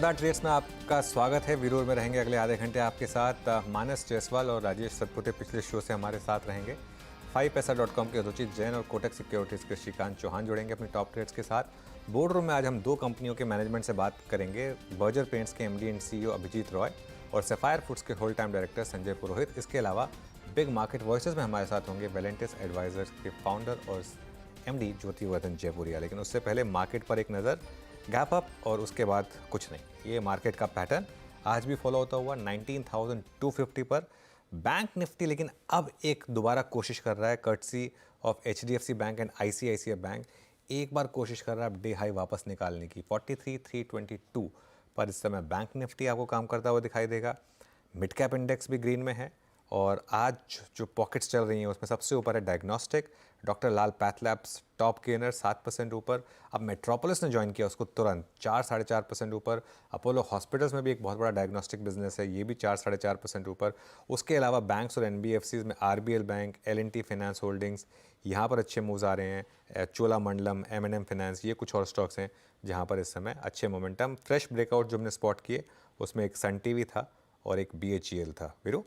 शानदार ट्रेड्स में आपका स्वागत है। विरोध में रहेंगे अगले आधे घंटे आपके साथ मानस जायसवाल और राजेश सतपुते पिछले शो से हमारे साथ रहेंगे। 5paisa.com के रुचित जैन और कोटक सिक्योरिटीज़ के श्रीकांत चौहान जुड़ेंगे अपनी टॉप ट्रेड्स के साथ। बोर्ड रूम में आज हम दो कंपनियों के मैनेजमेंट से बात करेंगे, बर्जर पेंट्स के MD and CEO Abhijit Roy और सफायर फूड्स के whole time director Sanjay Purohit. इसके अलावा बिग मार्केट वॉइसेस में हमारे साथ होंगे वेलेंटिस एडवाइजर्स के फाउंडर और MD ज्योतिवर्धन जयपुरिया। लेकिन उससे पहले मार्केट पर एक नज़र, गैप अप और उसके बाद कुछ नहीं। ये मार्केट का पैटर्न आज भी फॉलो होता हुआ 19,250 पर बैंक निफ्टी, लेकिन अब एक दोबारा कोशिश कर रहा है courtesy of HDFC bank and ICICI bank, एक बार कोशिश कर रहा है अब डे हाई वापस निकालने की। 43,322 पर इस समय बैंक निफ्टी आपको काम करता हुआ दिखाई देगा। मिड कैप इंडेक्स भी ग्रीन में है और आज जो पॉकेट्स चल रही हैं उसमें सबसे ऊपर है डायग्नोस्टिक, डॉक्टर लाल पैथलैब्स टॉप गेनर 7% ऊपर। अब मेट्रोपोलिस ने ज्वाइन किया उसको तुरंत 4-4.5% ऊपर। अपोलो हॉस्पिटल्स में भी एक बहुत बड़ा डायग्नोस्टिक बिजनेस है, ये भी 4-4.5% ऊपर। उसके अलावा बैंक्स और NBFCs में RBL bank, L&T finance holdings, यहाँ पर अच्छे मूव्स आ रहे हैं। चोलामंडलम, M&M फाइनेंस, ये कुछ और स्टॉक्स हैं जहाँ पर इस समय अच्छे मोमेंटम। फ्रेश ब्रेकआउट जो हमने स्पॉट किए उसमें एक सन टीवी था और एक BHEL था। वीरू,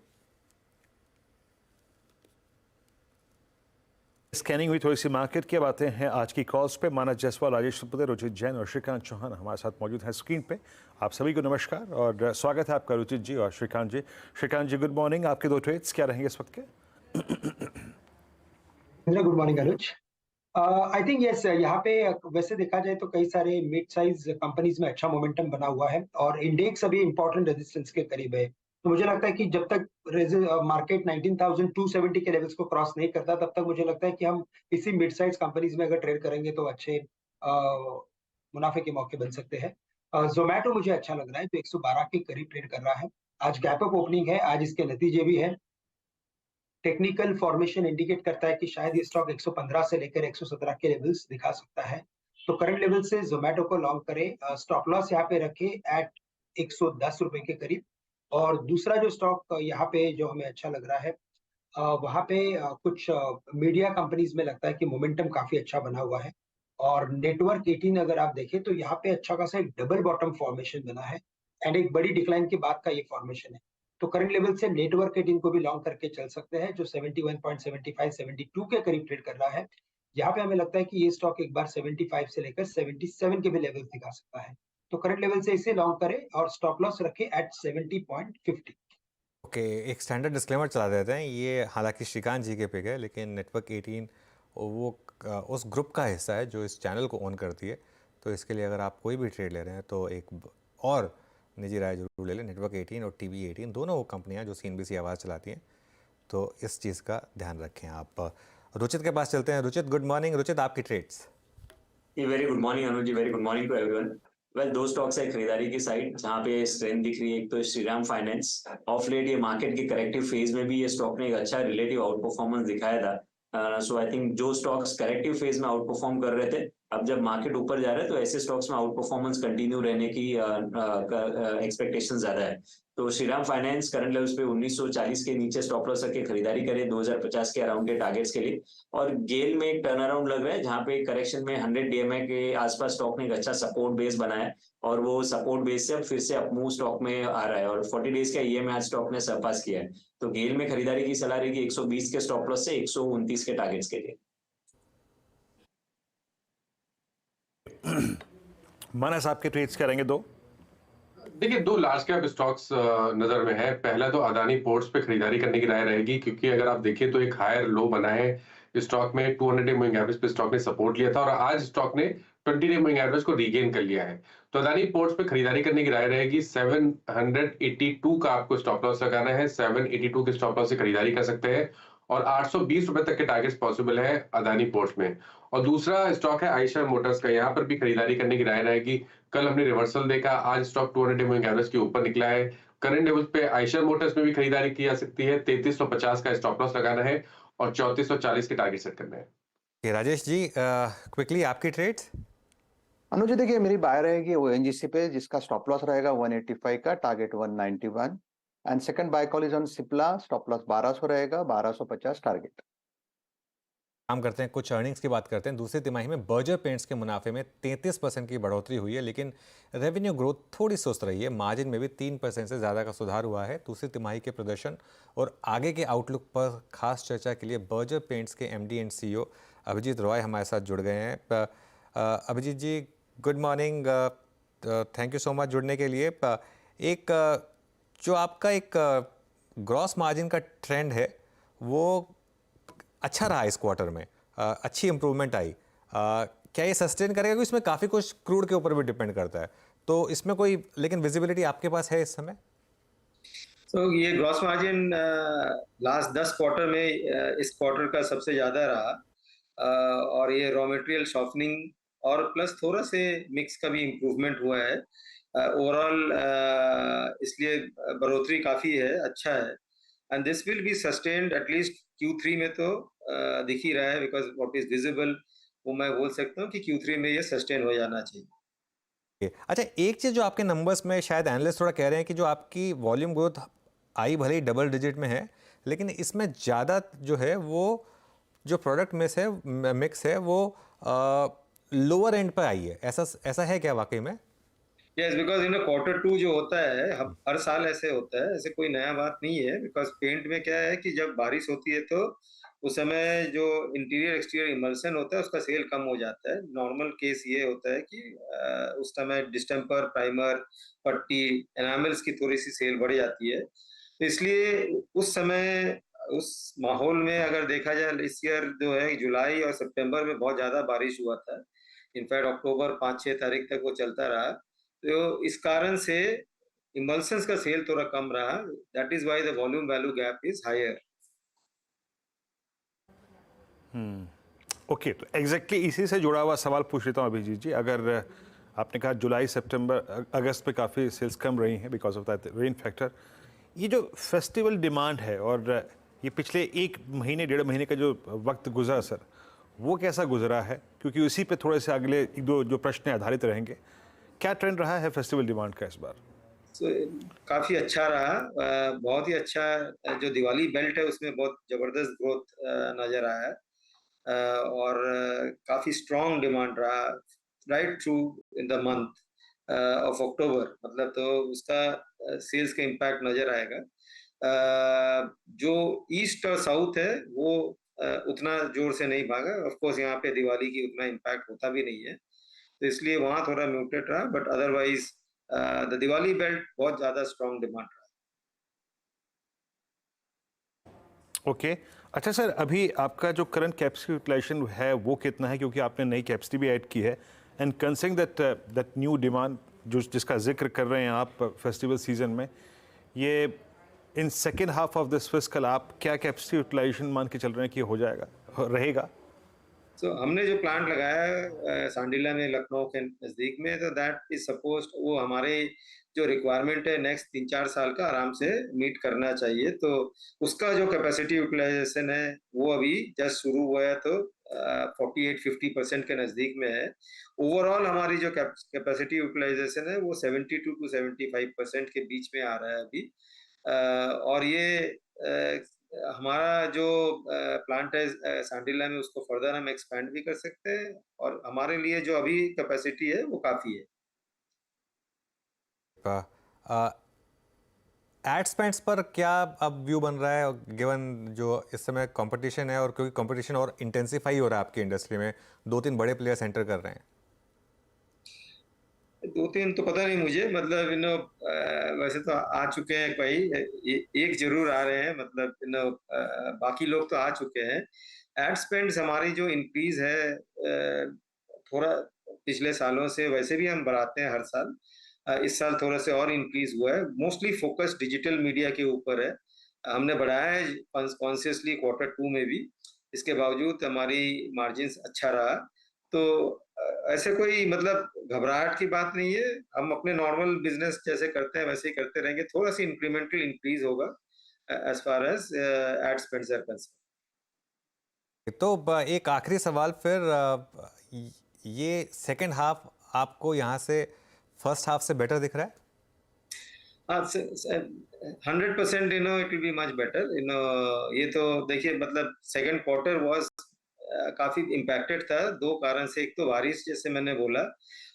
स्कैनिंग हुई थोड़ी सी मार्केट की बातें हैं आज की कॉल्स पे। मानस जायसवाल, राजेश सतपुते, रुचित जैन और श्रीकांत चौहान हमारे साथ मौजूद हैं स्क्रीन पे। आप सभी को नमस्कार और स्वागत है आपका रुचित जी और श्रीकांत जी। श्रीकांत जी गुड मॉर्निंग, आपके दो ट्रेड्स क्या रहेंगे इस वक्त के? Good morning Anuj. I think yes, यहाँ पे वैसे देखा जाए तो कई सारे मिड साइज कंपनीज में अच्छा मोमेंटम बना हुआ है और इंडेक्स अभी इंपॉर्टेंट रेजिस्टेंस के करीब है। तो मुझे लगता है कि जब तक मार्केट 19,270 के लेवल्स को क्रॉस नहीं करता तब तक मुझे लगता है कि हम इसी मिड साइज कंपनीज में अगर ट्रेड करेंगे तो अच्छे मुनाफे के मौके बन सकते हैं। जोमैटो मुझे अच्छा लग रहा है जो 112 के करीब ट्रेड कर रहा है। आज गैप अप ओपनिंग है, आज इसके नतीजे भी है। टेक्निकल फॉर्मेशन इंडिकेट करता है कि शायद ये स्टॉक 115 से लेकर 117 के लेवल्स दिखा सकता है। तो करंट लेवल से जोमेटो को लॉन्ग करें, स्टॉप लॉस यहाँ पे रखे एट 110 रुपए के करीब। और दूसरा जो स्टॉक यहाँ पे जो हमें अच्छा लग रहा है, वहाँ पे कुछ मीडिया कंपनीज में लगता है कि मोमेंटम काफी अच्छा बना हुआ है। और नेटवर्क 18 अगर आप देखें तो यहाँ पे अच्छा खासा एक डबल बॉटम फॉर्मेशन बना है एंड एक बड़ी डिक्लाइन के बाद का ये फॉर्मेशन है। तो करंट लेवल से नेटवर्क 18 को भी लॉन्ग करके चल सकते हैं जो 71.75 72 के करीब ट्रेड कर रहा है। यहाँ पे हमें लगता है कि ये स्टॉक एक बार 75 से लेकर 77 के भी लेवल दिखा सकता है। तो करंट लेवल से इसे लॉन्ग करें और स्टॉप लॉस रखें एट 70.50। ओके, एक स्टैंडर्ड डिस्क्लेमर चला देते हैं। ये हालांकि श्रीकांत जी के पिक है, लेकिन नेटवर्क 18 वो उस ग्रुप का हिस्सा है जो इस चैनल को ओन करती है। तो इसके लिए अगर आप कोई भी ट्रेड ले रहे हैं तो एक और निजी राय जरूर ले लें। नेटवर्क 18 और TV 18 दोनों वो कंपनियां जो CNBC आवाज़ चलाती हैं, तो इस चीज़ का ध्यान रखें आप। रुचित के पास चलते हैं। Ruchit good morning. रुचित, आपकी trades? Very good morning Anuj ji, very good morning to everyone. Well, दो स्टॉक्स है खरीदारी की साइड जहां पे स्ट्रेंथ दिख रही है। एक तो श्रीराम फाइनेंस, ऑफ लेट ये मार्केट के करेक्टिव फेज में भी ये स्टॉक ने एक अच्छा रिलेटिव आउट परफॉर्मेंस दिखाया था। सो आई थिंक जो स्टॉक्स करेक्टिव फेज में आउट परफॉर्म कर रहे थे, अब जब मार्केट ऊपर जा रहा है तो ऐसे स्टॉक्स में आउट परफॉर्मेंस कंटिन्यू रहने की एक्सपेक्टेशन ज्यादा है। तो श्रीराम फाइनेंस करंट लेवल्स पे 1940 के नीचे स्टॉप लॉस रख के खरीदारी करें 2050 के अराउंड के टारगेट्स के लिए। और गेल में एक टर्न अराउंड लग रहा है जहां पे करेक्शन में 100 DMA के आसपास स्टॉक ने एक अच्छा सपोर्ट बेस बनाया है और वो सपोर्ट बेस से अब फिर से अपमूव स्टॉक में आ रहा है और 40 डेज का EMA आज स्टॉक ने सरपास किया है। तो गेल में खरीदारी की सलाह रहेगी 120 के स्टॉप लॉस से 129 के टारगेट्स के लिए। मानस, आपके ट्रेड्स क्या रहेंगे दो? देखिए, दो लार्ज कैप स्टॉक्स नजर में है। पहला तो अदानी पोर्ट्स पे खरीदारी करने की राय रहेगी क्योंकि अगर आप देखें तो एक हायर लो बना है स्टॉक में। 200 डे मूविंग एवरेज पे स्टॉक ने सपोर्ट लिया था और आज स्टॉक ने 20 डे मूविंग एवरेज को रीगेन कर लिया है। तो अदानी पोर्ट्स पे खरीदारी करने की राय रहेगी। 782 का आपको स्टॉप लॉस लगाना है। 782 के स्टॉप लॉस से खरीदारी कर सकते हैं और 820 रुपए तक के टारगेट्स पॉसिबल है अदानी पोर्ट्स में। और दूसरा स्टॉक है आयशर मोटर्स का, यहाँ पर भी खरीदारी करने की राय रहेगी। कल हमने रिवर्सल देखा, आज स्टॉक 200 डे मूविंग एवरेज के ऊपर निकला है। करंट लेवल पे आयशर मोटर्स में भी खरीदारी की जा सकती है। 3350 का स्टॉप लॉस लगाना है और 3440 के टारगेट सेट करना है। राजेश जी, क्विकली आपकी ट्रेड्स? अनुज जी, देखिए मेरी बाय रहेगी ONGC पे जिसका स्टॉप लॉस रहेगा 185 का, target 191। And second by call is on Cipla, stop loss 1200 रहेगा, 1250 टारगेट। काम करते हैं, कुछ अर्निंग्स की बात करते हैं। दूसरी तिमाही में बर्जर पेंट्स के मुनाफे में 33% की बढ़ोतरी हुई है, लेकिन रेवेन्यू ग्रोथ थोड़ी सुस्त रही है। मार्जिन में भी 3% से ज़्यादा का सुधार हुआ है। दूसरी तिमाही के प्रदर्शन और आगे के आउटलुक पर खास चर्चा के लिए बर्जर पेंट्स के MD and CEO Abhijit Roy हमारे साथ जुड़ गए हैं। Abhijit ji, good morning, thank you so much जुड़ने के लिए। एक जो आपका एक ग्रॉस मार्जिन का ट्रेंड है वो अच्छा रहा इस क्वार्टर में, अच्छी इंप्रूवमेंट आई। क्या ये सस्टेन करेगा? क्योंकि इसमें काफ़ी कुछ क्रूड के ऊपर भी डिपेंड करता है, तो इसमें कोई लेकिन विजिबिलिटी आपके पास है इस समय? तो ये ग्रॉस मार्जिन लास्ट 10 क्वार्टर में इस क्वार्टर का सबसे ज़्यादा रहा। और ये रॉ मटेरियल शॉर्टनिंग और प्लस थोड़ा से मिक्स का भी इम्प्रूवमेंट हुआ है। ओवरऑल इसलिए बढ़ोतरी काफ़ी है, अच्छा है। And this will be sustained at least Q3 में तो दिख ही रहा है, बिकॉज व्हाट इज विजिबल वो मैं बोल सकता हूँ कि Q3 में ये सस्टेन हो जाना चाहिए। अच्छा, एक चीज़ जो आपके नंबर्स में शायद एनालिस्ट थोड़ा कह रहे हैं कि जो आपकी वॉल्यूम ग्रोथ आई भले ही डबल डिजिट में है, लेकिन इसमें ज़्यादा जो है वो जो प्रोडक्ट मिक्स है वो लोअर एंड पर आई है। ऐसा है क्या वाकई में? यस, बिकॉज Q2 जो होता है हर साल ऐसे होता है, ऐसे कोई नया बात नहीं है। बिकॉज पेंट में क्या है कि जब बारिश होती है तो उस समय जो इंटीरियर एक्सटीरियर इमल्सन होता है उसका सेल कम हो जाता है। नॉर्मल केस ये होता है कि उस समय डिस्टेम्पर, प्राइमर, पट्टी, एनामल्स की थोड़ी सी सेल बढ़ जाती है। तो इसलिए उस समय उस माहौल में अगर देखा जाए, इस ईयर जो है जुलाई और सितंबर में बहुत ज्यादा बारिश हुआ था। इनफैक्ट अक्टूबर 5-6 तारीख तक वो चलता रहा, तो इस कारण से इमल्सन्स का सेल थोड़ा कम रहा। That is why the volume value gap is higher. Okay, तो एग्जैक्टली इसी से जुड़ा हुआ सवाल पूछ लेता हूँ अभिजीत जी। अगर आपने कहा जुलाई, सितंबर, अगस्त में काफ़ी सेल्स कम रही हैं because of that rain factor, ये जो फेस्टिवल डिमांड है और ये पिछले एक महीने 1.5 महीने का जो वक्त गुजरा सर, वो कैसा गुजरा है? क्योंकि उसी पे थोड़े से अगले एक दो जो प्रश्न आधारित रहेंगे। क्या ट्रेंड रहा है फेस्टिवल डिमांड का इस बार? काफी अच्छा रहा, बहुत ही अच्छा। जो दिवाली बेल्ट है उसमें बहुत जबरदस्त ग्रोथ नजर आया है। और काफी स्ट्रॉन्ग डिमांड रहा right through in the month of October. मतलब तो उसका सेल्स का इम्पैक्ट नजर आएगा। जो ईस्ट और साउथ है वो उतना जोर से नहीं भागा। ऑफ कोर्स यहाँ पे दिवाली की उतना इम्पैक्ट होता भी नहीं है, तो इसलिए वहां थोड़ा म्यूटेड रहा। But otherwise the Diwali belt बहुत ज्यादा स्ट्रॉन्ग डिमांड रहा। ओके, अच्छा सर, अभी आपका जो करंट कैपेसिटी यूटिलाइजेशन है वो कितना है? क्योंकि आपने नई कैपेसिटी भी ऐड की है, and considering that new demand जिसका जिक्र कर रहे हैं आप फेस्टिवल सीजन में, ये in second half of this fiscal आप क्या कैपेसिटी यूटिलाइजेशन मान के चल रहे हैं कि हो जाएगा, रहेगा? तो हमने जो प्लांट लगाया है सांडीला में, लखनऊ के नजदीक में, तो दैट इज सपोज वो हमारे जो रिक्वायरमेंट है नेक्स्ट 3-4 साल का आराम से मीट करना चाहिए। तो उसका जो कैपेसिटी यूटिलाइजेशन है वो अभी जस्ट शुरू हुआ है, तो 48-50% के नजदीक में है। ओवरऑल हमारी जो कैपेसिटी यूटिलाइजेशन है वो 72 to 75% के बीच में आ रहा है अभी। और ये हमारा जो प्लांट है सांडीला में, उसको फर्दर हम एक्सपेंड भी कर सकते हैं, और हमारे लिए जो अभी कैपेसिटी है वो काफी है। एड स्पेंड्स पर क्या अब व्यू बन रहा है, गिवन जो इस समय कंपटीशन है, और क्योंकि कंपटीशन और इंटेंसिफाई हो रहा है आपकी इंडस्ट्री में, 2-3 बड़े प्लेयर्स एंटर कर रहे हैं? 2-3 तो पता नहीं मुझे, मतलब वैसे तो आ चुके हैं भाई, एक जरूर आ रहे हैं, मतलब बाकी लोग तो आ चुके हैं। एड स्पेंड्स हमारी जो इंक्रीज है थोड़ा पिछले सालों से, वैसे भी हम बढ़ाते हैं हर साल। इस साल थोड़ा से और इंक्रीज हुआ है। मोस्टली फोकस डिजिटल मीडिया के ऊपर है। हमने बढ़ाया है कॉन्शियसली Q2 में भी। इसके बावजूद हमारी मार्जिन्स अच्छा रहा। तो ऐसे कोई मतलब घबराहट की बात नहीं है। हम अपने नॉर्मल बिजनेस जैसे करते हैं वैसे ही करते रहेंगे। थोड़ा सी इंक्रीमेंटल इंक्रीज होगा as far as ad spends are concern. तो एक आखिरी सवाल फिर, ये सेकंड हाफ आपको यहाँ से फर्स्ट हाफ से बेटर दिख रहा है? 100% it will be much better. ये तो देखिए, मतलब सेकंड क्वार्टर वाज काफी इम्पैक्टेड था 2 कारण से। एक तो बारिश जैसे मैंने बोला,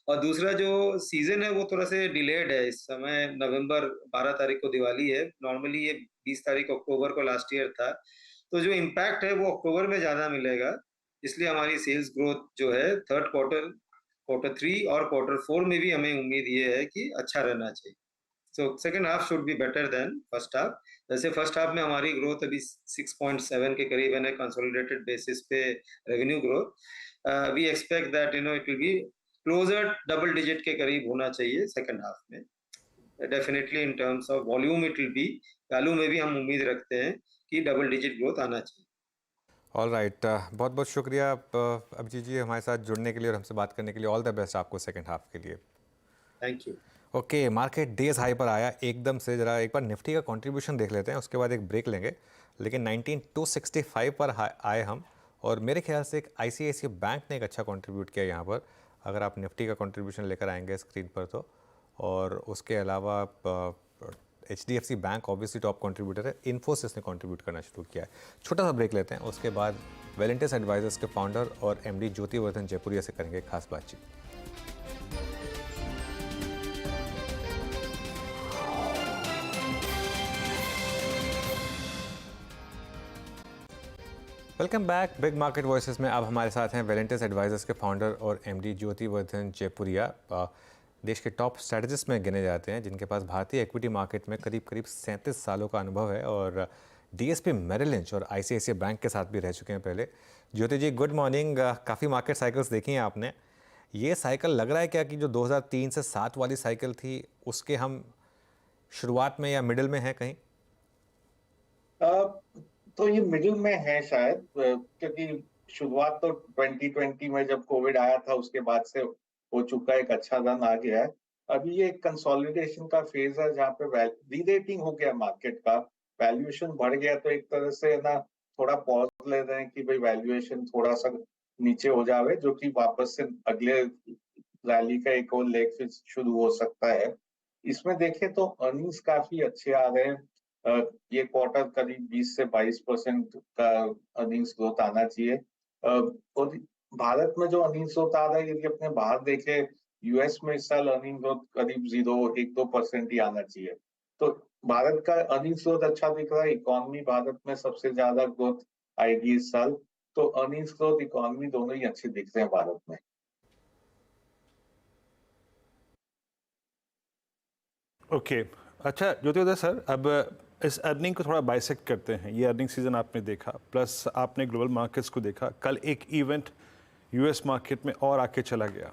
और दूसरा जो सीजन है वो थोड़ा से डिलेड है इस समय। नवंबर 12 तारीख को दिवाली है, नॉर्मली ये 20 तारीख अक्टूबर को लास्ट ईयर था, तो जो इम्पैक्ट है वो अक्टूबर में ज्यादा मिलेगा। इसलिए हमारी सेल्स ग्रोथ जो है थर्ड क्वार्टर, क्वार्टर 3 और क्वार्टर 4 में भी हमें उम्मीद ये है कि अच्छा रहना चाहिए। So second half should be better than first half. वैसे फर्स्ट हाफ में हमारी ग्रोथ अभी 6.7 के करीब है कंसोलिडेटेड बेसिस पे revenue growth. We expect that it will be closer double digit के करीब होना चाहिए सेकेंड हाफ में। Definitely in terms of volume it will be, value में भी हम उम्मीद रखते हैं कि डबल डिजिट ग्रोथ आना चाहिए। ऑल राइट, बहुत बहुत शुक्रिया अभिजीत जी हमारे साथ जुड़ने के लिए और हमसे बात करने के लिए। ऑल द बेस्ट आपको सेकंड हाफ के लिए। Thank you. Okay, market days high पर आया एकदम से। ज़रा एक बार निफ्टी का कंट्रीब्यूशन देख लेते हैं, उसके बाद एक ब्रेक लेंगे। लेकिन 19265 पर आए हम, और मेरे ख्याल से एक ICICI बैंक ने एक अच्छा कंट्रीब्यूट किया यहाँ पर, अगर आप निफ्टी का कंट्रीब्यूशन लेकर आएंगे स्क्रीन पर तो। और उसके अलावा HDFC bank obviously top contributor है, इन्फोसिस ने कंट्रीब्यूट करना शुरू किया है। छोटा सा ब्रेक लेते हैं, उसके बाद वेलेंटिस एडवाइजर्स के फाउंडर और MD ज्योति वर्धन जयपुरिया से करेंगे खास बातचीत। Welcome back big market voices में। अब हमारे साथ हैं वेलेंटिस एडवाइजर्स के फाउंडर और MD ज्योति वर्धन जयपुरिया। देश के टॉप स्ट्रेटजिस्ट में गिने जाते हैं, जिनके पास भारतीय इक्विटी मार्केट में करीब 37 सालों का अनुभव है, और DSP मेरिल लिंच और ICICI बैंक के साथ भी रह चुके हैं पहले। ज्योति जी गुड मॉर्निंग। काफ़ी मार्केट साइकिल्स देखी हैं आपने, ये साइकिल लग रहा है क्या कि जो 2003 से 7 वाली साइकिल थी उसके हम शुरुआत में या मिडिल में हैं कहीं? तो ये मिडिल में है शायद, क्योंकि शुरुआत तो 2020 में जब कोविड आया था उसके बाद से हो चुका, एक अच्छा रन आ गया है। अभी ये कंसोलिडेशन का फेज है जहाँ पे रीरेटिंग हो गया मार्केट का, वैल्यूएशन बढ़ गया, तो एक तरह से ना थोड़ा पॉज ले रहे हैं कि भाई वैल्यूएशन थोड़ा सा नीचे हो जावे, जो कि वापस से अगले रैली का एक और लेग फिर शुरू हो सकता है। इसमें देखें तो अर्निंग्स काफी अच्छे आ रहे हैं। ये क्वार्टर करीब 20 से 22% का अर्निंग्स ग्रोथ आना चाहिए। और भारत में जो अर्निंग्स ग्रोथ आ रहा है, यदि अपने बाहर देखे US में इस साल अर्निंग ग्रोथ करीब 0-1-2% ही आना चाहिए। तो भारत का अर्निंग्स ग्रोथ अच्छा दिख रहा है, इकोनॉमी भारत में सबसे ज्यादा ग्रोथ आएगी इस साल, तो अर्निंग्स ग्रोथ इकोनॉमी दोनों ही अच्छे दिख रहे हैं भारत में। ओके अच्छा ज्योतिर्मय सर, अब इस अर्निंग को थोड़ा बाइसेक्ट करते हैं। ये अर्निंग सीजन आपने देखा, प्लस आपने ग्लोबल मार्केट्स को देखा। कल एक इवेंट US मार्केट में और आके चला गया,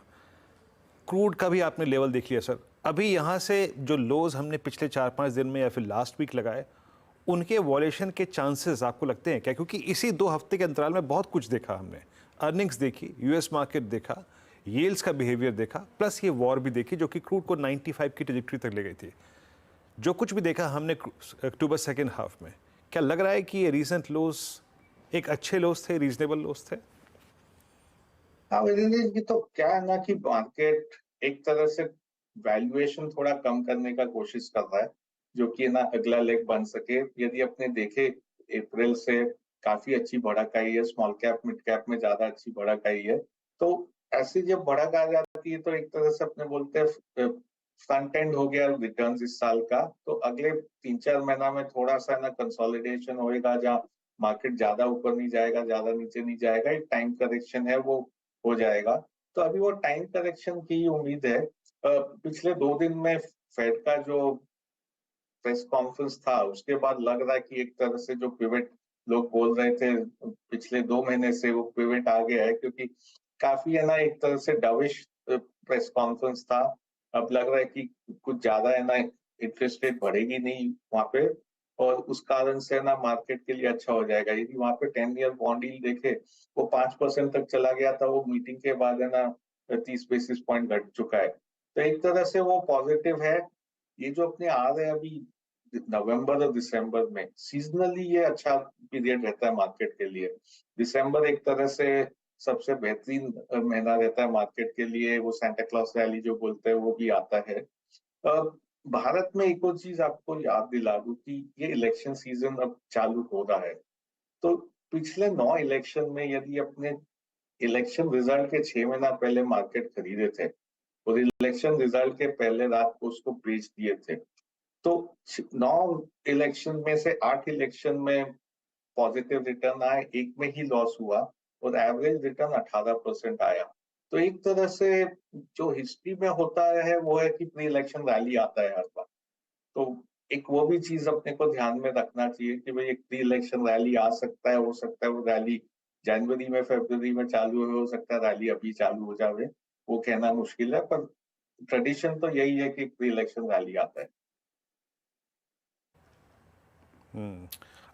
क्रूड का भी आपने लेवल देख लिया सर। अभी यहाँ से जो लोज हमने पिछले 4-5 दिन में या फिर लास्ट वीक लगाए, उनके वॉल्यूशन के चांसेस आपको लगते हैं क्या? क्योंकि इसी 2 हफ्ते के अंतराल में बहुत कुछ देखा हमने, अर्निंग्स देखी, US मार्केट देखा, यील्ड्स का बिहेवियर देखा, प्लस ये वॉर भी देखी जो कि क्रूड को 95 की ट्रैजेक्टरी तक ले गई थी। जो कुछ भी देखा हमने अक्टूबर सेकेंड हाफ में, क्या लग रहा है कि ये रीसेंट लोज एक अच्छे लोज थे, रीजनेबल लोज थे? हाँ, ये तो क्या है ना कि मार्केट एक तरह से वैल्यूएशन थोड़ा कम करने का कोशिश कर रहा है, जो कि ना अगला लेग बन सके। यदि अपने देखे अप्रैल से काफी अच्छी बढ़त आई है, स्मॉल कैप मिड कैप में ज्यादा अच्छी बढ़त आई है, तो ऐसी जब बढ़त आ जाती है तो एक तरह से अपने बोलते हैं फ्रंट एंड हो गया रिटर्न्स इस साल का। तो अगले 3-4 महीना में थोड़ा सा ना कंसोलिडेशन होएगा, जहाँ मार्केट ज्यादा ऊपर नहीं जाएगा, ज्यादा नीचे नहीं जाएगा, एक टाइम करेक्शन है वो हो जाएगा। तो अभी वो टाइम करेक्शन की उम्मीद है। पिछले 2 दिन में फेड का जो प्रेस कॉन्फ्रेंस था उसके बाद लग रहा है कि एक तरह से जो पिवट लोग बोल रहे थे पिछले 2 महीने से, वो पिवट आ गया है, क्योंकि काफी है ना एक तरह से डविश प्रेस कॉन्फ्रेंस था। अब लग रहा है कि कुछ ज्यादा है ना इंटरेस्ट रेट बढ़ेगी नहीं वहां पे, और उस कारण से ना मार्केट के लिए अच्छा हो जाएगा। यदि वहां पे 10 ईयर बॉन्ड यील्ड देखे वो 5% तक चला गया था, वो मीटिंग के बाद है ना 30 बेसिस पॉइंट घट चुका है, तो एक तरह से वो पॉजिटिव है। ये जो अपने आ रहे हैं अभी नवंबर और दिसंबर में, सीजनली ये अच्छा पीरियड रहता है मार्केट के लिए। दिसंबर एक तरह से सबसे बेहतरीन महीना रहता है मार्केट के लिए, वो सांता क्लॉज रैली जो बोलते हैं वो भी आता है। भारत में एक और चीज आपको याद दिला दूं कि ये इलेक्शन सीजन अब चालू हो रहा है, तो पिछले 9 इलेक्शन में यदि अपने इलेक्शन रिजल्ट के 6 महीना पहले मार्केट खरीदे थे और इलेक्शन रिजल्ट के पहले रात को उसको बेच दिए थे, तो 9 इलेक्शन में से 8 इलेक्शन में पॉजिटिव रिटर्न आए, एक में ही लॉस हुआ और एवरेज रिटर्न 18% आया। तो एक तरह से जो हिस्ट्री में होता है वो है कि प्री इलेक्शन रैली आता है हर बार। तो एक वो भी चीज अपने को ध्यान में रखना चाहिए कि भाई एक प्री इलेक्शन रैली आ सकता है, हो सकता है वो रैली जनवरी में फरवरी में चालू हो सकता है रैली अभी चालू हो जावे, वो कहना मुश्किल है, पर ट्रेडिशन तो यही है कि प्री इलेक्शन रैली आता है।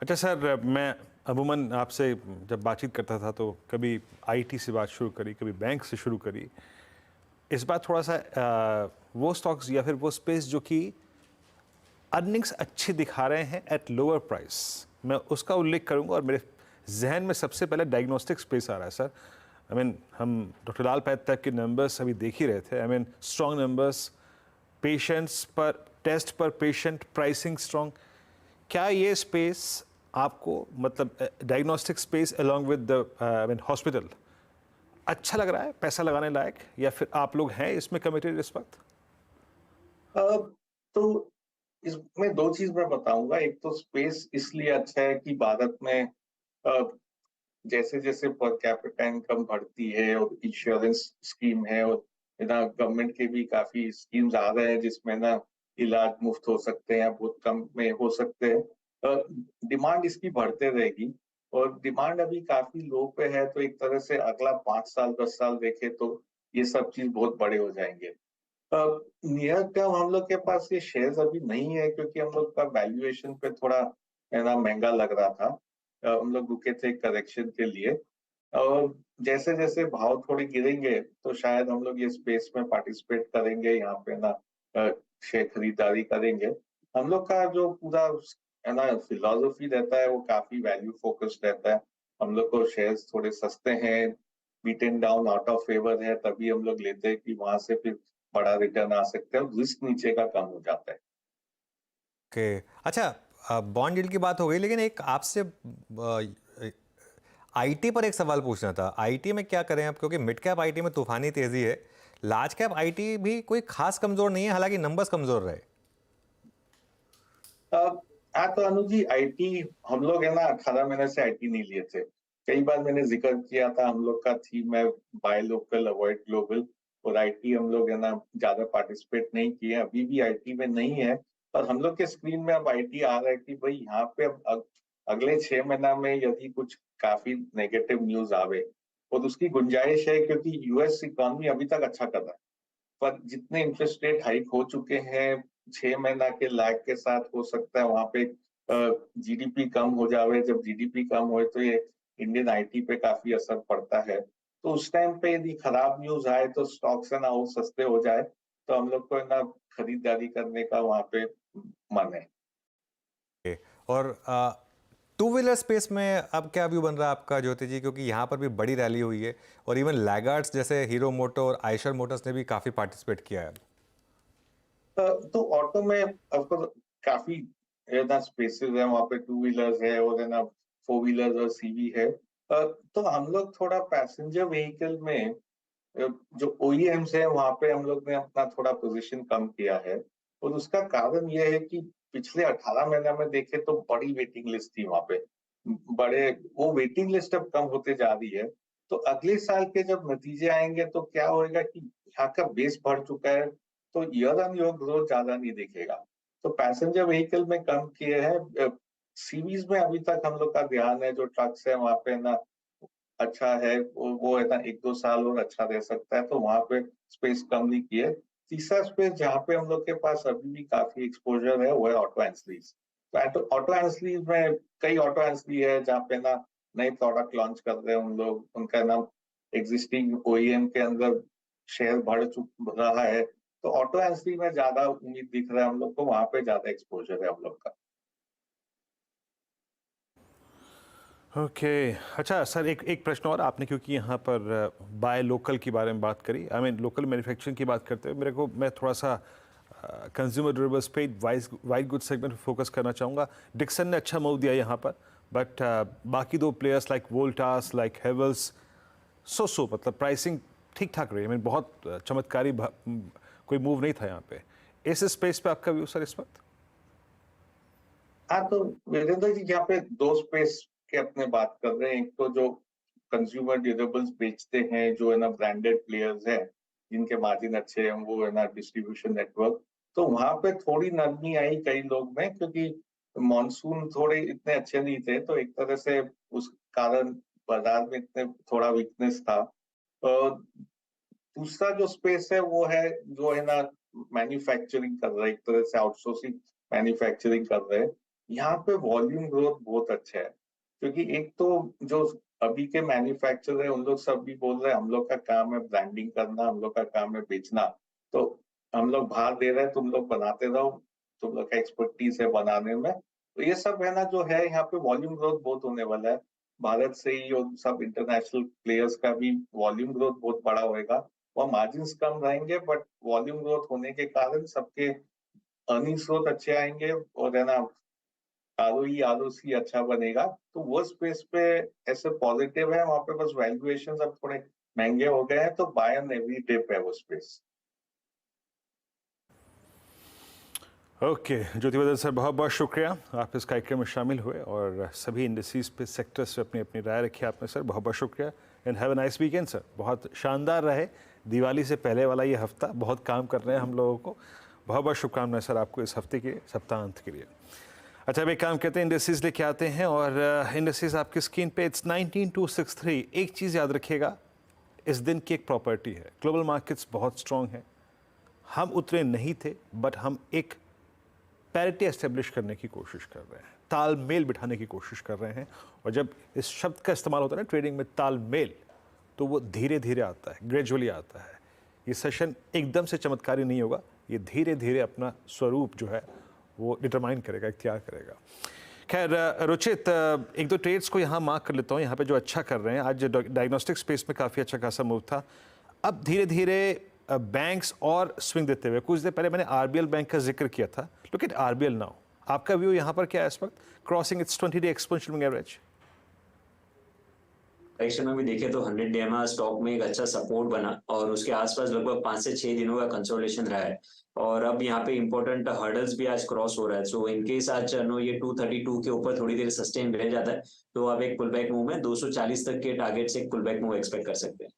अच्छा सर, मैं अमूमन आपसे जब बातचीत करता था तो कभी आईटी से बात शुरू करी, कभी बैंक से शुरू करी। इस बार थोड़ा सा वो स्टॉक्स या फिर वो स्पेस जो कि अर्निंग्स अच्छी दिखा रहे हैं एट लोअर प्राइस, मैं उसका उल्लेख करूंगा और मेरे जहन में सबसे पहले डायग्नोस्टिक स्पेस आ रहा है सर। हम डॉक्टर लाल पैथ के नंबर्स अभी देख ही रहे थे। स्ट्रॉन्ग नंबर्स, पेशेंट्स पर टेस्ट पर पेशेंट, प्राइसिंग स्ट्रॉन्ग। क्या ये स्पेस आपको, मतलब diagnostic space along with the hospital, अच्छा लग रहा है, पैसा लगाने लायक, या फिर आप लोग हैं इसमें कमिटेड इस वक्त? तो इसमें दो चीज मैं बताऊंगा। एक तो स्पेस इसलिए अच्छा है कि भारत में जैसे जैसे पर कैपिटा इनकम बढ़ती है और इंश्योरेंस स्कीम है और ना गवर्नमेंट के भी काफी स्कीम्स आ रहे हैं जिसमें ना इलाज मुफ्त हो सकते हैं या बहुत कम में हो सकते हैं, डिमांड इसकी बढ़ते रहेगी और डिमांड अभी काफी लो पे है। तो एक तरह से अगला 5 साल 10 साल देखे तो ये सब चीज बहुत बड़े हो जाएंगे। नियर टर्म हम लोग के पास ये शेयर्स अभी नहीं है क्योंकि हम लोग का वैल्यूएशन पे थोड़ा है ना महंगा लग रहा था। हम लोग रुके थे करेक्शन के लिए और जैसे जैसे भाव थोड़े गिरेंगे तो शायद हम लोग ये स्पेस में पार्टिसिपेट करेंगे, यहाँ पे ना शेयर खरीदारी करेंगे। हम लोग का जो पूरा है ना फिलॉसफी रहता है वो काफी वैल्यू फोकस्ड रहता है। हम लोग को शेयर्स थोड़े सस्ते हैं, beaten down out of favour है, तभी हम लोग लेते हैं कि वहां से फिर बड़ा रिटर्न आ सकता है और रिस्क नीचे का कम हो जाता है। ओके, अच्छा, बॉन्ड यील्ड की बात हो गई, लेकिन एक आपसे आईटी पर एक सवाल पूछना था। आईटी में क्या करें आप, क्योंकि मिड कैप आईटी में तूफानी तेजी है, लार्ज कैप आईटी भी कोई खास कमजोर नहीं है, हालांकि नंबर्स कमजोर रहे। हाँ तो अनुज जी, आईटी हम लोग है ना 18 महीने से आईटी नहीं लिए थे। कई बार मैंने जिक्र किया था हम लोग का थीम है बाय लोकल अवॉइड ग्लोबल, और आईटी हम लोग है ना ज्यादा पार्टिसिपेट नहीं किए, अभी भी आईटी में नहीं है। पर हम लोग के स्क्रीन में अब आईटी आ रहा है कि भाई यहाँ पे अब अगले 6 महीना में यदि कुछ काफी नेगेटिव न्यूज आवे और उसकी गुंजाइश है क्योंकि यूएस इकोनॉमी अभी तक अच्छा कर रहा है, पर जितने इंटरेस्ट रेट हाइक हो चुके हैं 6 महीना के लैग के साथ, हो सकता है वहां पे जीडीपी कम हो जावे। जब जीडीपी कम हो तो ये इंडियन आईटी पे काफी असर पड़ता है। तो उस टाइम पे यदि खराब न्यूज आए तो स्टॉक्स है ना और सस्ते हो जाए तो हम लोग को है ना खरीदारी करने का वहां पे मन है। और टू व्हीलर स्पेस में अब क्या व्यू बन रहा है आपका ज्योति जी, क्योंकि यहाँ पर भी बड़ी रैली हुई है और इवन लैगार्ड्स जैसे हीरो मोटो और आयशर मोटर्स ने भी काफी पार्टिसिपेट किया है। तो ऑटो में ऑफकोर्स काफी है ना स्पेसेस है, वहाँ पे टू व्हीलर्स है और है ना फोर व्हीलर्स और सीवी है। तो हम लोग थोड़ा पैसेंजर व्हीकल में जो ओईएम्स है वहां पे हम लोग ने अपना थोड़ा पोजीशन कम किया है और उसका कारण यह है कि पिछले 18 महीने में देखे तो बड़ी वेटिंग लिस्ट थी वहां पे, बड़े वो वेटिंग लिस्ट अब कम होते जा रही है। तो अगले साल के जब नतीजे आएंगे तो क्या होएगा कि यहाँ का बेस बढ़ चुका है तो ईयर ऑन ईयर ग्रोथ ज्यादा नहीं दिखेगा। तो पैसेंजर व्हीकल में कम किए हैं। सीवीज में अभी तक हम लोग का ध्यान है जो ट्रक्स है वहां पे ना अच्छा है, वो है ना 1-2 साल और अच्छा रह सकता है, तो वहां पे स्पेस कम नहीं किए। तीसरा स्पेस जहाँ पे हम लोग के पास अभी भी काफी एक्सपोजर है वो है ऑटो एंसिलीज। तो ऑटो एंसिलीज में कई ऑटो एंसिली है जहाँ पे ना नए प्रोडक्ट लॉन्च कर रहे हैं हम लोग, उनका नाम एग्जिस्टिंग ओईएम के अंदर शेयर बढ़ रहा है, तो ऑटो एंसिली में ज्यादा उम्मीद दिख रहा है हम लोग को, वहां पे ज्यादा एक्सपोजर है हम लोग का। ओके अच्छा सर, एक प्रश्न और। आपने क्योंकि यहाँ पर बाय लोकल की बारे में बात करी, लोकल मैन्युफैक्चरिंग की बात करते हुए मैं थोड़ा सा कंज्यूमर ड्यूरेबल्स पे वाइट गुड सेगमेंट पर फोकस करना चाहूँगा। डिक्सन ने अच्छा मूव दिया यहाँ पर, बट बाकी दो players like Voltas, like Havells, so मतलब प्राइसिंग ठीक ठाक रही है। बहुत चमत्कारी कोई मूव नहीं था यहाँ पे। इस स्पेस पे आपका व्यू सर इस वक्त? हाँ, तो वीरेंद्र जी यहाँ पे दो स्पेस के अपने बात कर रहे हैं। एक तो जो कंज्यूमर ड्यूरेबल्स बेचते हैं, जो है ना ब्रांडेड प्लेयर्स हैं, जिनके मार्जिन अच्छे हैं, वो है ना डिस्ट्रीब्यूशन नेटवर्क, तो वहां पे थोड़ी नरमी आई कई लोग में, क्योंकि मॉनसून थोड़े इतने अच्छे नहीं थे, तो एक तरह से उस कारण बाजार में इतने थोड़ा वीकनेस था। दूसरा जो स्पेस है वो है जो है ना मैन्युफैक्चरिंग कर रहा है, एक तरह से आउटसोर्सिंग मैन्युफैक्चरिंग कर रहे हैं। यहाँ पे वॉल्यूम ग्रोथ बहुत अच्छा है, क्योंकि एक तो जो अभी के मैन्युफैक्चरर है उन लोग सब भी बोल रहे हैं हम लोग का काम है ब्रांडिंग करना, हम लोग का काम है बेचना, तो हम लोग बाहर दे रहे हैं, तुम लोग बनाते रहो, तुम लोग का एक्सपर्टीज है बनाने में। तो ये सब है ना जो है यहाँ पे वॉल्यूम ग्रोथ बहुत होने वाला है। भारत से ही और सब इंटरनेशनल प्लेयर्स का भी वॉल्यूम ग्रोथ बहुत बड़ा होएगा, और मार्जिन्स कम रहेंगे, बट वॉल्यूम ग्रोथ होने के कारण सबके अर्निंग्स ग्रोथ अच्छे आएंगे, और है ना आरओई आरओसी अच्छा बनेगा। तो वो स्पेस पे ऐसे पॉजिटिव है। वहां पे बस वैल्यूएशन अब थोड़े महंगे हो गए हैं, तो बाय एंड एवरी डिप है वो स्पेस। ओके ज्योतिवर्धन सर, बहुत बहुत शुक्रिया, आप इस कार्यक्रम में शामिल हुए और सभी इंडस्ट्रीज पे, सेक्टर्स पे अपनी अपनी राय रखी आपने सर। बहुत बहुत शुक्रिया and have a nice weekend sir. बहुत शानदार रहे दिवाली से पहले वाला ये हफ्ता, बहुत काम कर रहे हैं हम लोगों को। बहुत बहुत शुभकामनाएं सर आपको इस हफ्ते के सप्ताहांत के लिए। अच्छा, अब एक काम करते हैं, इंडस्ट्रीज लेके आते हैं और इंडस्ट्रीज आपकी स्क्रीन पे इट्स 19263। एक चीज़ याद रखिएगा, इस दिन की एक प्रॉपर्टी है, ग्लोबल मार्केट्स बहुत स्ट्रॉन्ग है। हम उतरे नहीं थे, बट हम एक पैरिटी एस्टेब्लिश करने की कोशिश कर रहे हैं, तालमेल बिठाने की कोशिश कर रहे हैं। और जब इस शब्द का इस्तेमाल होता है ना ट्रेडिंग में, तालमेल, तो वो धीरे धीरे आता है, ग्रेजुअली आता है। ये सेशन एकदम से चमत्कारी नहीं होगा, ये धीरे धीरे अपना स्वरूप जो है वो डिटरमाइन करेगा, इख्तियार करेगा। खैर रुचित, एक दो ट्रेड्स को यहाँ मार्क कर लेता हूँ, यहाँ पे जो अच्छा कर रहे हैं। आज डायग्नोस्टिक स्पेस में काफ़ी अच्छा खासा मूव था। अब धीरे धीरे बैंक्स और स्विंग देते हुए, कुछ देर पहले मैंने आरबीएल बैंक का जिक्र किया था। लुक एट आरबीएल नाउ, आपका व्यू यहाँ पर क्या है इस वक्त? Crossing it's 20-day exponential moving average. Correction में भी देखे तो 100 डे में स्टॉक में एक अच्छा सपोर्ट बना और उसके आसपास लगभग 5 से 6 दिनों का कंसोलिडेशन रहा है। और अब यहाँ पे इंपॉर्टेंट हर्डल्स भी आज क्रॉस हो रहा है। सो इनकेस आज नो ये 232 के ऊपर थोड़ी देर सस्टेन रह जाता है, तो अब एक पुल बैक मूव में 240 तक के टारगेट से एक पुल बैक मूव एक्सपेक्ट कर सकते हैं।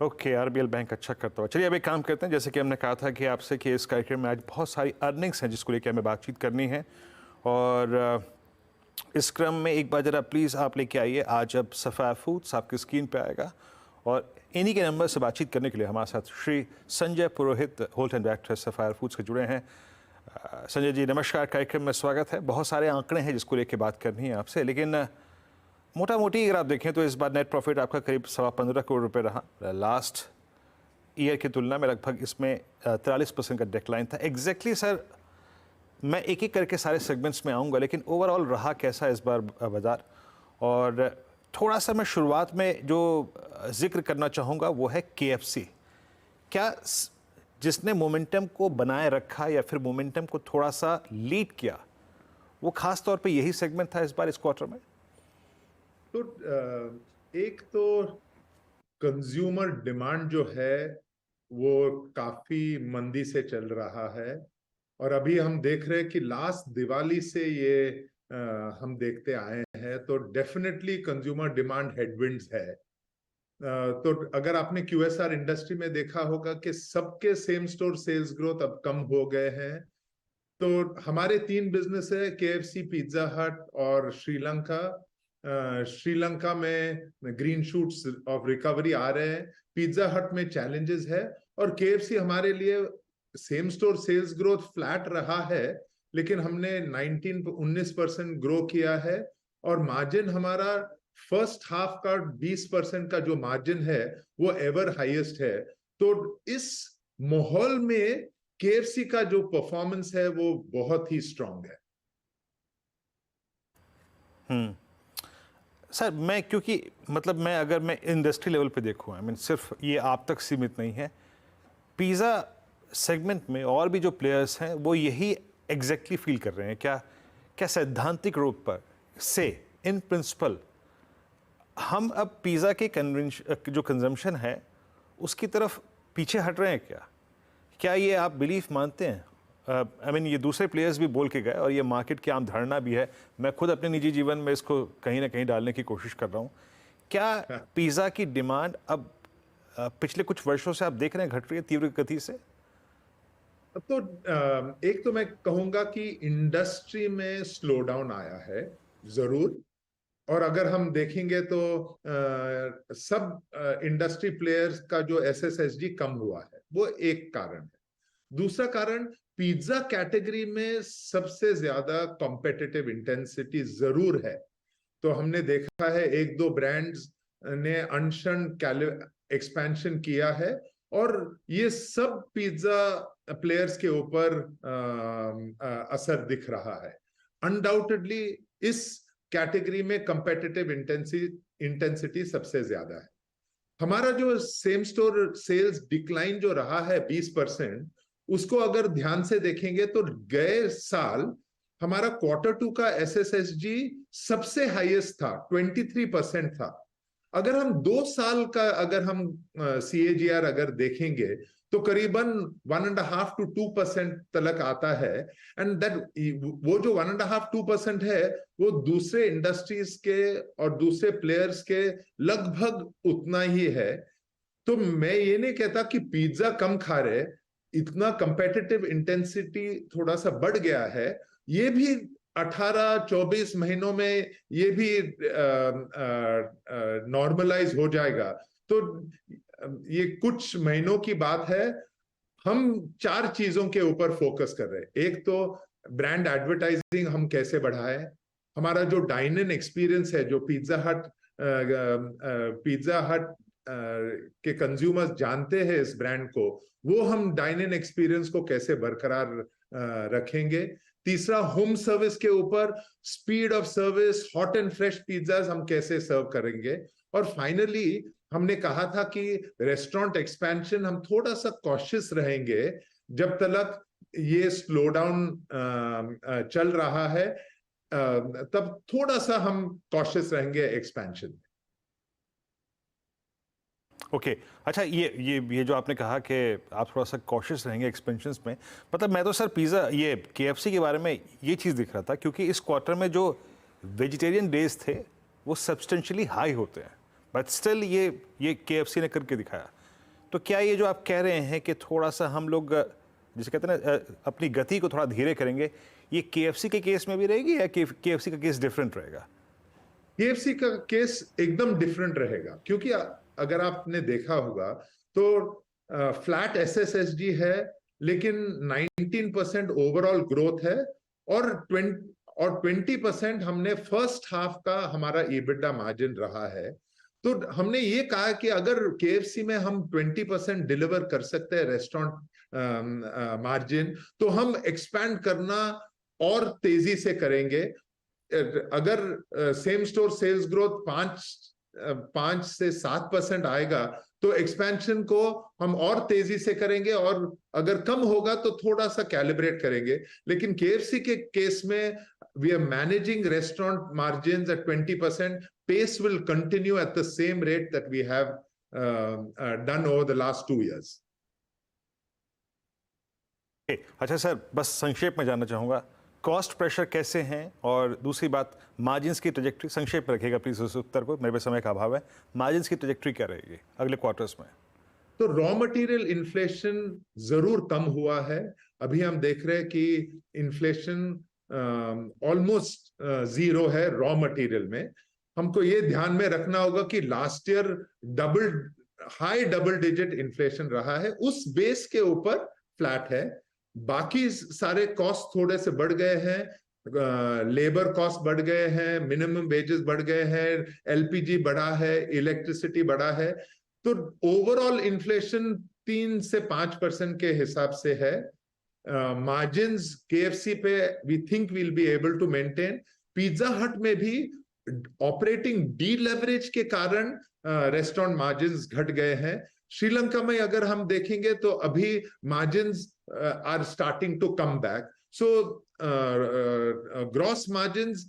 ओके, आरबीएल बैंक अच्छा करता हुआ। चलिए अब एक काम करते हैं, जैसे कि हमने कहा था कि आपसे कि इस कार्यक्रम में आज बहुत सारी अर्निंग्स हैं जिसको लेकर हमें बातचीत करनी है। और इस क्रम में एक बार जरा प्लीज़ आप लेके आइए, आज अब सफ़ायर फूड्स आपकी स्क्रीन पे आएगा और इन्हीं के नंबर से बातचीत करने के लिए हमारे साथ Shri Sanjay Purohit, hold and director Sapphire Foods के जुड़े हैं। संजय जी नमस्कार, कार्यक्रम में स्वागत है। बहुत सारे आंकड़े हैं जिसको लेकर बात करनी है आपसे, लेकिन मोटा मोटी अगर आप देखें तो इस बार नेट प्रॉफिट आपका करीब 15.25 करोड़ रुपए रहा। लास्ट ईयर की तुलना में लगभग इसमें 43% का डिक्लाइन था। एग्जैक्टली सर, मैं एक एक करके सारे सेगमेंट्स में आऊँगा, लेकिन ओवरऑल रहा कैसा इस बार बाजार? और थोड़ा सा मैं शुरुआत में जो जिक्र करना चाहूँगा वो है KFC। क्या जिसने मोमेंटम को बनाए रखा या फिर मोमेंटम को थोड़ा सा लीड किया, वो खास तौर पे यही सेगमेंट था इस बार इस क्वार्टर में? तो एक तो कंज्यूमर डिमांड जो है वो काफी मंदी से चल रहा है, और अभी हम देख रहे हैं कि लास्ट दिवाली से ये हम देखते आए हैं, तो डेफिनेटली कंज्यूमर डिमांड हेडविंड्स है। तो अगर आपने QSR इंडस्ट्री में देखा होगा कि सबके सेम स्टोर सेल्स ग्रोथ अब कम हो गए हैं। तो हमारे 3 बिजनेस है, KFC, पिज्जा हट और श्रीलंका। श्रीलंका में ग्रीन शूट्स ऑफ रिकवरी आ रहे हैं, पिज्जा हट में चैलेंजेस है, और KFC हमारे लिए same store sales growth flat रहा है, लेकिन हमने 19% ग्रो किया है, और मार्जिन हमारा फर्स्ट हाफ का 20% का जो मार्जिन है वो एवर हाईएस्ट है। तो इस माहौल में KFC का जो परफॉर्मेंस है वो बहुत ही स्ट्रांग है। सर मैं क्योंकि मतलब मैं अगर मैं इंडस्ट्री लेवल पे देखूँ, आई मीन सिर्फ ये आप तक सीमित नहीं है, पिज़्ज़ा सेगमेंट में और भी जो प्लेयर्स हैं वो यही एग्जैक्टली फील कर रहे हैं? क्या क्या सैद्धांतिक रूप पर से इन प्रिंसिपल हम अब पिज़्ज़ा के जो कंजम्पशन है उसकी तरफ पीछे हट रहे हैं क्या? क्या ये आप बिलीफ मानते हैं? आई मीन ये दूसरे प्लेयर्स भी बोल के गए और ये मार्केट की आम धारणा भी है, मैं खुद अपने निजी जीवन में इसको कहीं ना कहीं डालने की कोशिश कर रहा हूँ। क्या पिज़्ज़ा की डिमांड अब पिछले कुछ वर्षों से आप देख रहे हैं घट रही है तीव्र गति से? तो एक तो मैं कहूंगा कि इंडस्ट्री में स्लो डाउन आया है जरूर, और अगर हम देखेंगे तो सब इंडस्ट्री प्लेयर्स का जो SSSG कम हुआ है, वो एक कारण है। दूसरा कारण, पिज्जा कैटेगरी में सबसे ज्यादा कॉम्पिटिटिव इंटेंसिटी जरूर है। तो हमने देखा है एक दो ब्रांड्स ने अनशन एक्सपेंशन किया है, और ये सब पिज्जा प्लेयर्स के ऊपर असर दिख रहा है। अनडाउटेडली इस कैटेगरी में कंपेटिटिव इंटेंसिटी सबसे ज्यादा है। हमारा जो सेम स्टोर सेल्स डिक्लाइन जो रहा है 20%, उसको अगर ध्यान से देखेंगे तो गए साल हमारा Q2 का SSSG सबसे हाईएस्ट था, 23% था। अगर हम 2 साल का अगर हम CAGR अगर देखेंगे तो करीबन 1.5 to 2% तक आता है। एंड दैट वो जो 1.5-2% है वो दूसरे इंडस्ट्रीज के और दूसरे प्लेयर्स के लगभग उतना ही है। तो मैं ये नहीं कहता कि पिज्जा कम खा रहे, इतना कंपेटिटिव इंटेंसिटी थोड़ा सा बढ़ गया है। ये भी 18-24 महीनों में ये भी नॉर्मलाइज हो जाएगा। तो ये कुछ महीनों की बात है। हम 4 चीजों के ऊपर फोकस कर रहे हैं। एक तो ब्रांड एडवर्टाइजिंग हम कैसे बढ़ाएं, हमारा जो डाइन इन एक्सपीरियंस है, जो पिज्जा हट के कंज्यूमर्स जानते हैं इस ब्रांड को, वो हम डाइन इन एक्सपीरियंस को कैसे बरकरार रखेंगे। तीसरा, होम सर्विस के ऊपर speed of service, hot and fresh pizzas हम कैसे सर्व करेंगे। और फाइनली हमने कहा था कि रेस्टोरेंट एक्सपेंशन हम थोड़ा सा कॉशियस रहेंगे जब तक ये स्लो डाउन चल रहा है, तब थोड़ा सा हम कॉशियस रहेंगे एक्सपेंशन में। ओके अच्छा, ये जो आपने कहा कि आप थोड़ा सा कॉशियस रहेंगे एक्सपेंशंस में, मतलब मैं तो सर पिज़्ज़ा ये KFC के बारे में ये चीज़ दिख रहा था, क्योंकि इस क्वार्टर में जो वेजिटेरियन डेज थे वो सब्सटेंशियली हाई होते हैं, बट स्टिल ये KFC ने करके दिखाया। तो क्या ये जो आप कह रहे हैं कि थोड़ा सा हम लोग जिसे कहते हैं ना अपनी गति को थोड़ा धीरे करेंगे, ये KFC के केस में भी रहेगी या KFC का केस डिफरेंट रहेगा? KFC का केस एकदम डिफरेंट रहेगा, क्योंकि अगर आपने देखा होगा तो फ्लैट SSSG है, लेकिन 19% ओवरऑल ग्रोथ है, और 20% हमने फर्स्ट हाफ का हमारा EBITDA मार्जिन रहा है। तो हमने ये कहा कि अगर KFC में हम 20% डिलीवर कर सकते हैं रेस्टोरेंट मार्जिन, तो हम एक्सपैंड करना और तेजी से करेंगे। अगर सेम स्टोर सेल्स ग्रोथ 5 से 7% आएगा तो एक्सपेंशन को हम और तेजी से करेंगे, और अगर कम होगा तो थोड़ा सा कैलिब्रेट करेंगे। लेकिन KFC के केस में we are managing restaurant margins at 20%. Pace will continue at the same rate that we have done over the last 2 years. अच्छा सर, बस संक्षेप में जानना चाहूँगा कॉस्ट प्रेशर कैसे हैं, और दूसरी बात मार्जिन्स की ट्रैजेक्टरी, संक्षेप में रखिएगा प्लीज उस उत्तर को, मेरे पे समय का अभाव है। मार्जिन्स की ट्रैजेक्टरी क्या रहेगी अगले क्वार्टर्स में? तो रॉ मटेरियल इन्फ्लेशन जरूर कम हुआ है। अभी हम देख रहे हैं कि इन्फ्लेशन ऑलमोस्ट जीरो है रॉ मटेरियल में। हमको ये ध्यान में रखना होगा कि last year high double digit inflation रहा है, उस बेस के ऊपर फ्लैट है। बाकी सारे कॉस्ट थोड़े से बढ़ गए हैं, लेबर कॉस्ट बढ़ गए हैं, मिनिमम वेजेस बढ़ गए हैं, LPG बढ़ा है, इलेक्ट्रिसिटी बढ़ा है। तो ओवरऑल इन्फ्लेशन 3 से 5% के हिसाब से है। मार्जिन्स KFC पे we think will be able to maintain. Pizza Hut में भी ऑपरेटिंग डीलेवरेज के कारण रेस्टोरेंट मार्जिन्स घट गए हैं। श्रीलंका में अगर हम देखेंगे तो अभी margins are starting to come back. So gross margins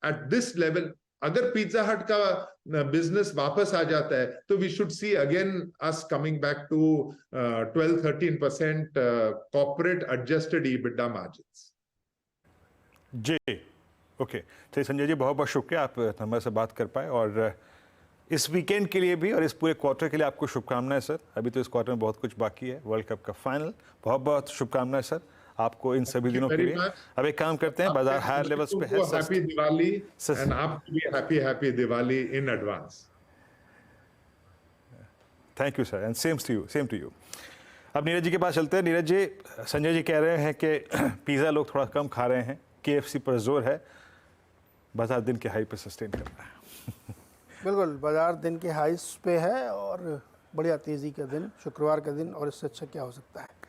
at this level, अगर पिज्जा हट का बिजनेस वापस आ जाता है तो we should see again us coming back to 12-13% corporate adjusted EBITDA margins. जी ओके, तो संजय जी बहुत बहुत शुक्रिया आप हमारे से बात कर पाए, और इस वीकेंड के लिए भी और इस पूरे क्वार्टर के लिए आपको शुभकामनाएं सर। अभी तो इस क्वार्टर में बहुत कुछ बाकी है, वर्ल्ड कप का फाइनल। बहुत बहुत शुभकामनाएं सर आपको इन सभी दिनों के लिए। अब एक काम करते हैं, बाजार हायर लेवल्स पे है। हैप्पी दिवाली एंड आपको भी happy Diwali in advance. Thank you sir, and same to you. अब नीरज जी के पास चलते हैं। नीरज जी, संजय जी कह रहे हैं कि पिज़्ज़ा लोग थोड़ा कम खा रहे हैं, KFC पर जोर है, बाजार दिन के हाई पे सस्टेन कर रहा है। बिल्कुल, बाजार दिन के हाइस पे है और बढ़िया तेज़ी का दिन, शुक्रवार का दिन, और इससे अच्छा क्या हो सकता है।